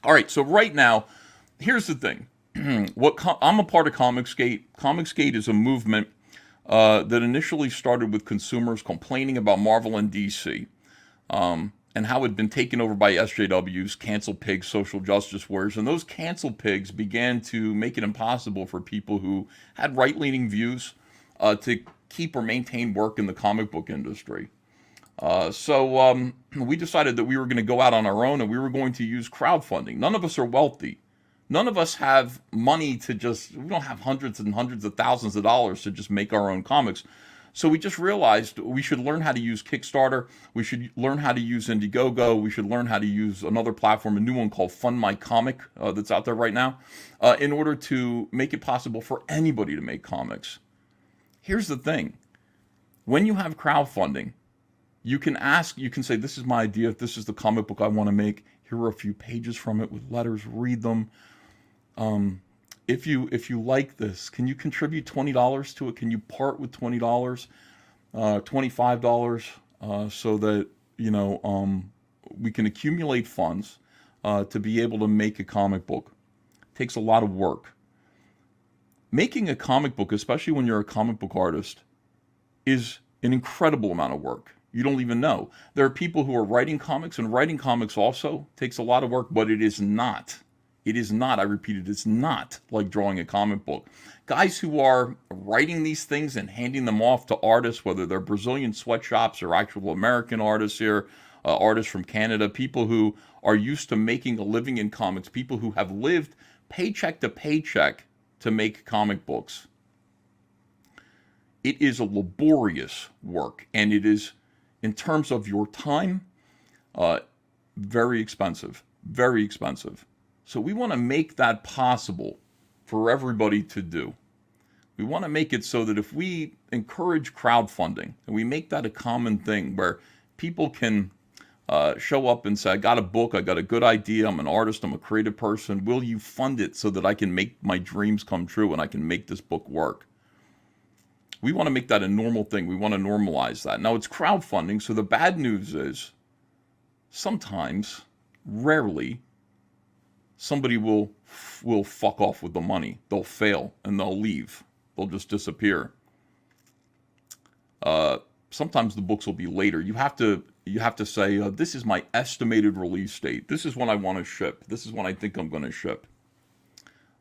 All right, so right now, here's the thing. I'm a part of ComicsGate. ComicsGate is a movement that initially started with consumers complaining about Marvel and DC, and how it had been taken over by SJWs, cancel pigs, social justice warriors, and those cancel pigs began to make it impossible for people who had right-leaning views to keep or maintain work in the comic book industry. So we decided that we were going to go out on our own and we were going to use crowdfunding. None of us are wealthy. None of us have money to we don't have hundreds and hundreds of thousands of dollars to just make our own comics. So we just realized we should learn how to use Kickstarter. We should learn how to use Indiegogo. We should learn how to use another platform, a new one called Fund My Comic that's out there right now, in order to make it possible for anybody to make comics. Here's the thing. When you have crowdfunding, you can say, this is my idea. This is the comic book I want to make. Here are a few pages from it with letters. Read them. If you like this, can you contribute $20 to it? Can you part with $20, $25, so that we can accumulate funds to be able to make a comic book? It takes a lot of work. Making a comic book, especially when you're a comic book artist, is an incredible amount of work. You don't even know. There are people who are writing comics, and writing comics also takes a lot of work, but it is not. It is not, I repeat it, it's not like drawing a comic book. Guys who are writing these things and handing them off to artists, whether they're Brazilian sweatshops or actual American artists here, artists from Canada, people who are used to making a living in comics, people who have lived paycheck to paycheck to make comic books. It is a laborious work, and it is, in terms of your time, very expensive, very expensive. So we want to make that possible for everybody to do. We want to make it so that if we encourage crowdfunding and we make that a common thing where people can show up and say, I got a book, I got a good idea, I'm an artist, I'm a creative person, will you fund it so that I can make my dreams come true and I can make this book work? We want to make that a normal thing. We want to normalize that. Now, it's crowdfunding, so the bad news is sometimes, rarely, somebody will fuck off with the money. They'll fail and they'll leave. They'll just disappear. Sometimes the books will be later. You have to say, this is my estimated release date. This is when I want to ship. This is when I think I'm going to ship.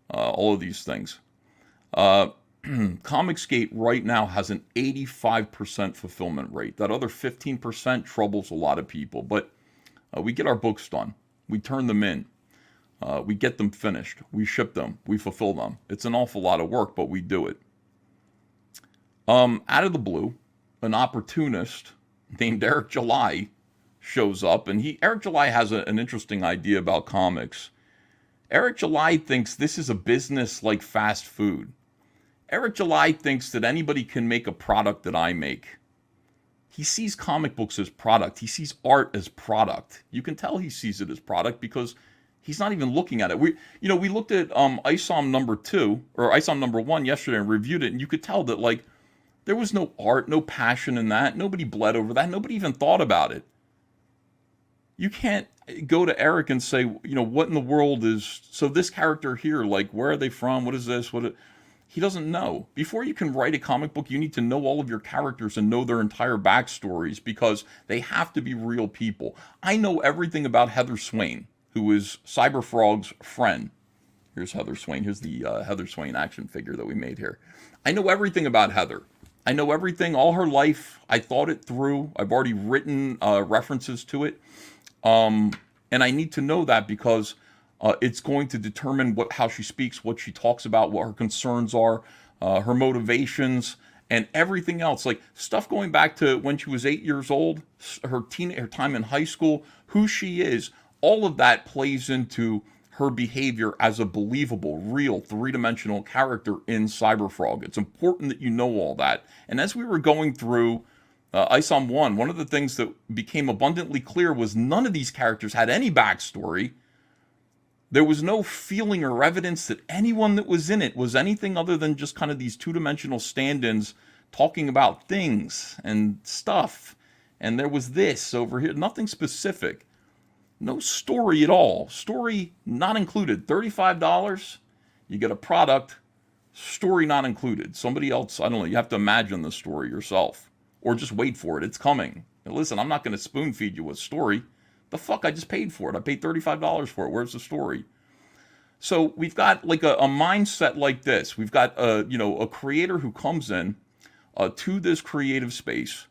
All of these things. ComicsGate right now has an 85% fulfillment rate. That other 15% troubles a lot of people. But we get our books done. We turn them in. We get them finished. We ship them. We fulfill them. It's an awful lot of work, but we do it. Out of the blue, an opportunist named Eric July shows up, and Eric July has an interesting idea about comics. Eric July thinks this is a business like fast food. Eric July thinks that anybody can make a product that I make. He sees comic books as product. He sees art as product. You can tell he sees it as product because he's not even looking at it. We looked at ISOM number 2 or ISOM number 1 yesterday and reviewed it, and you could tell that there was no art, no passion in that. Nobody bled over that. Nobody even thought about it. You can't go to Eric and say, what in the world is so this character here? Where are they from? What is this? He doesn't know. Before you can write a comic book, you need to know all of your characters and know their entire backstories because they have to be real people. I know everything about Heather Swain, who is Cyberfrog's friend. Here's Heather Swain. Here's the Heather Swain action figure that we made here. I know everything about Heather. I know everything, all her life. I thought it through. I've already written references to it. And I need to know that because it's going to determine how she speaks, what she talks about, what her concerns are, her motivations, and everything else. Stuff going back to when she was 8 years old, her time in high school, who she is. All of that plays into her behavior as a believable, real, three-dimensional character in Cyberfrog. It's important that you know all that. And as we were going through ISOM 1, one of the things that became abundantly clear was none of these characters had any backstory. There was no feeling or evidence that anyone that was in it was anything other than just kind of these two-dimensional stand-ins talking about things and stuff. And there was this over here, nothing specific. No story at all. Story not included. $35, you get a product, story not included. Somebody else, I don't know, you have to imagine the story yourself. Or just wait for it. It's coming. Now listen, I'm not going to spoon feed you a story. The fuck, I just paid for it. I paid $35 for it. Where's the story? So we've got like a mindset like this. We've got a creator who comes in to this creative space,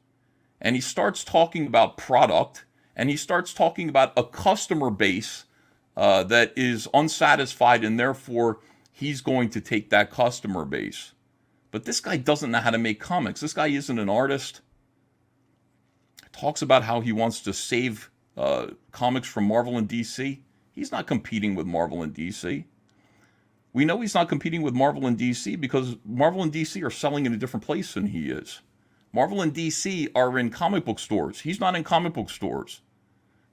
and he starts talking about product, and he starts talking about a customer base that is unsatisfied, and therefore he's going to take that customer base. But this guy doesn't know how to make comics. This guy isn't an artist. Talks about how he wants to save comics from Marvel and DC. He's not competing with Marvel and DC. We know he's not competing with Marvel and DC because Marvel and DC are selling in a different place than he is. Marvel and DC are in comic book stores. He's not in comic book stores.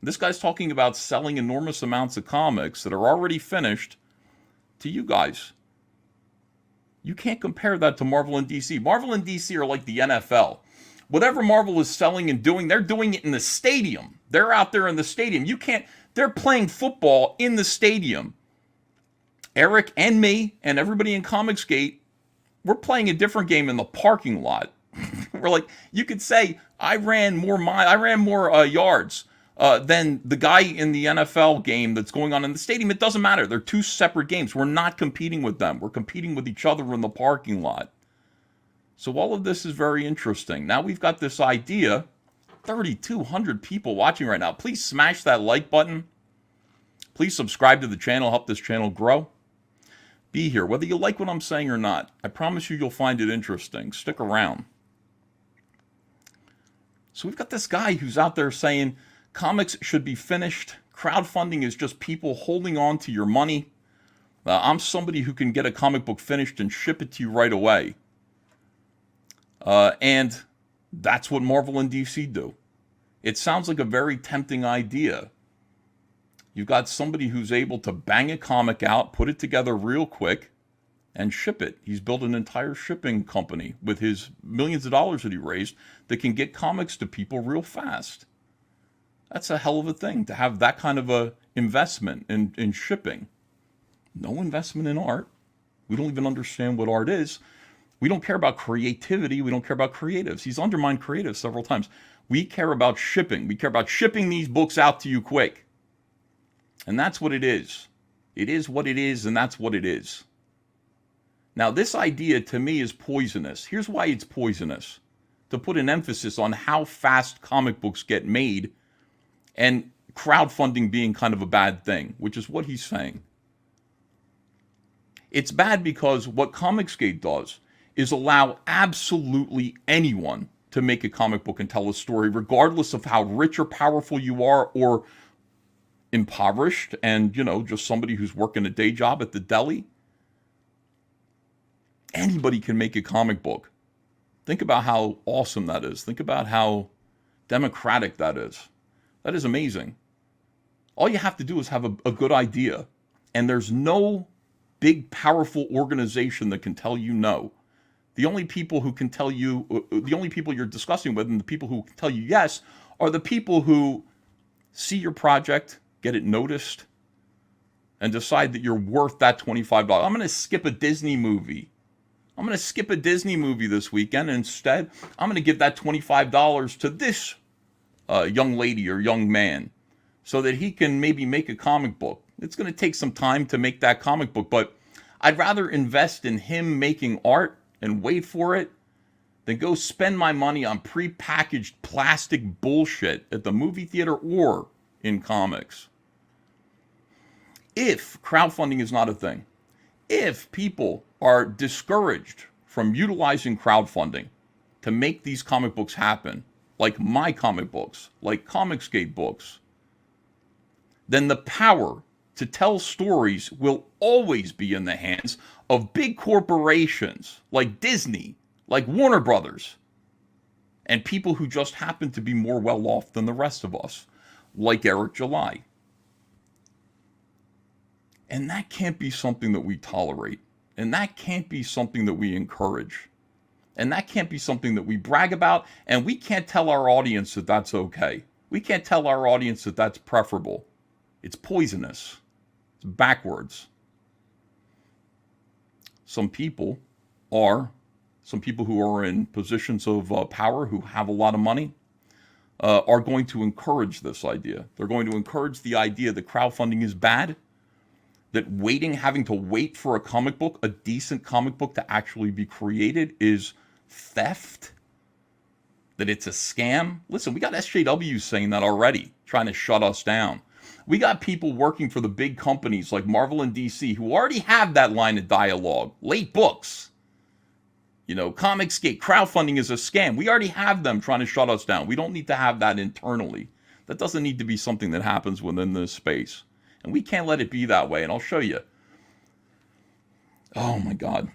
This guy's talking about selling enormous amounts of comics that are already finished to you guys. You can't compare that to Marvel and DC. Marvel and DC are like the NFL. Whatever Marvel is selling and doing, they're doing it in the stadium. They're out there in the stadium. They're playing football in the stadium. Eric and me and everybody in ComicsGate, we're playing a different game in the parking lot. We're like, you could say, I ran more yards than the guy in the NFL game that's going on in the stadium. It doesn't matter. They're two separate games. We're not competing with them. We're competing with each other in the parking lot. So all of this is very interesting. Now we've got this idea, 3,200 people watching right now. Please smash that like button. Please subscribe to the channel, help this channel grow. Be here, whether you like what I'm saying or not. I promise you'll find it interesting. Stick around. So we've got this guy who's out there saying comics should be finished. Crowdfunding is just people holding on to your money. I'm somebody who can get a comic book finished and ship it to you right away. And that's what Marvel and DC do. It sounds like a very tempting idea. You've got somebody who's able to bang a comic out, put it together real quick, and ship it. He's built an entire shipping company with his millions of dollars that he raised that can get comics to people real fast. That's a hell of a thing to have that kind of a investment in shipping. No investment in art. We don't even understand what art is. We don't care about creativity. We don't care about creatives. He's undermined creatives several times. We care about shipping. We care about shipping these books out to you quick. And that's what it is. It is what it is, and that's what it is. Now, this idea to me is poisonous. Here's why it's poisonous. To put an emphasis on how fast comic books get made and crowdfunding being kind of a bad thing, which is what he's saying. It's bad because what ComicsGate does is allow absolutely anyone to make a comic book and tell a story, regardless of how rich or powerful you are or impoverished and, just somebody who's working a day job at the deli. Anybody can make a comic book. Think about how awesome that is. Think about how democratic that is. That is amazing. All you have to do is have a good idea. And there's no big, powerful organization that can tell you no. The only people who can tell you, the only people you're discussing with and the people who can tell you yes are the people who see your project, get it noticed, and decide that you're worth that $25. I'm going to skip a Disney movie. I'm going to skip a Disney movie this weekend, and instead, I'm going to give that $25 to this young lady or young man so that he can maybe make a comic book. It's going to take some time to make that comic book, but I'd rather invest in him making art and wait for it than go spend my money on prepackaged plastic bullshit at the movie theater or in comics. If crowdfunding is not a thing, if people are discouraged from utilizing crowdfunding to make these comic books happen, like my comic books, like ComicsGate books, then the power to tell stories will always be in the hands of big corporations like Disney, like Warner Brothers, and people who just happen to be more well off than the rest of us, like Eric July. And that can't be something that we tolerate. And that can't be something that we encourage. And that can't be something that we brag about. And we can't tell our audience that that's okay. We can't tell our audience that that's preferable. It's poisonous. It's backwards. Some people who are in positions of power, who have a lot of money, are going to encourage this idea. They're going to encourage the idea that crowdfunding is bad, that having to wait for a comic book, a decent comic book to actually be created is theft, that it's a scam. Listen, we got SJWs saying that already, trying to shut us down. We got people working for the big companies like Marvel and DC who already have that line of dialogue. Late books. ComicsGate, crowdfunding is a scam. We already have them trying to shut us down. We don't need to have that internally. That doesn't need to be something that happens within this space. And we can't let it be that way. And I'll show you. Oh my God.